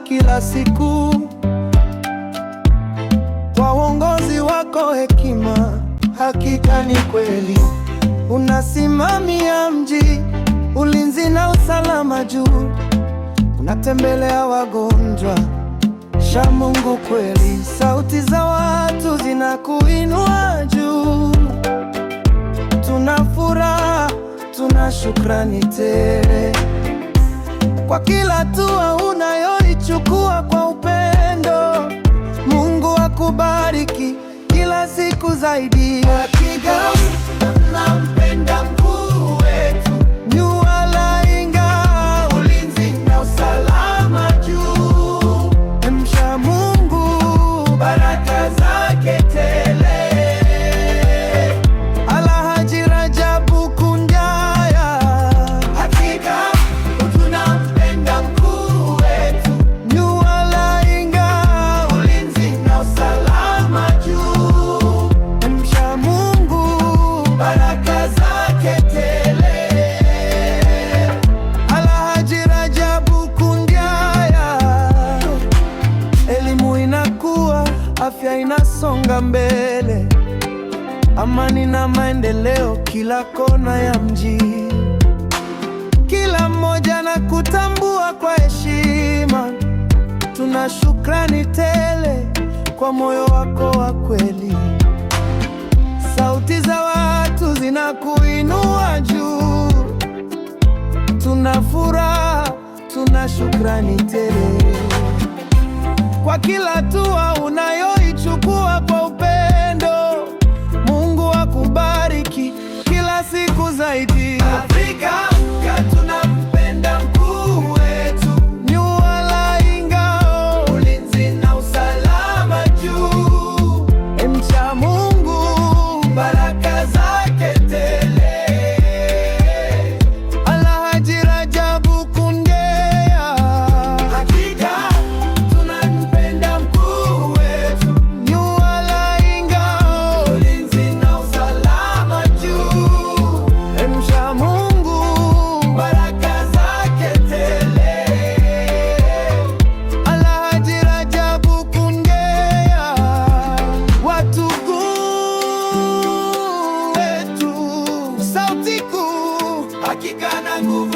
kila siku. Kwa uongozi wako hekima, hakika ni kweli. Unasimamia mji, ulinzi na usalama juu. Unatembelea wagonjwa, sha Mungu kweli. Sauti za watu zinakuinua juu. Tuna furaha, tuna shukrani tele kwa kila hatua unayoichukua kwa upendo. Mungu akubariki kila siku zaidi. Hakika tunampenda mkuu wetu, jua laing'aa, ulinzi na usalama juu. Mcha Mungu, baraka zake tele. Alhaji Rajabu Kunjaya, hakika tunampenda mkuu wetu, jua laing'aa, ulinzi na usalama juu. Mcha Mungu, baraka zake tele. Alhaji Rajabu Kunjaya, elimu inakuwa, afya inasonga mbele, amani na maendeleo kila kona ya mji. Kila mmoja na kutambua kwa heshima. Tuna shukrani tele kwa moyo wako wa kweli. Sauti za watu zinakuinua juu. Tuna furaha, tuna shukrani tele kwa kila hatua unayoichukua kwa upendo. Mungu akubariki kila siku zaidi. Afrika tunampenda mkuu wetu, jua laing'aa, ulinzi na usalama juu. Mcha Mungu, baraka zake tele. Alhaji Rajabu Kunjaya, hakika tunampenda mkuu wetu, jua laing'aa, ulinzi na usalama juu. Mcha Mungu, baraka zake tele. Alhaji Rajabu Kunjaya, watugu wetu, sauti kuu, hakika na nguvu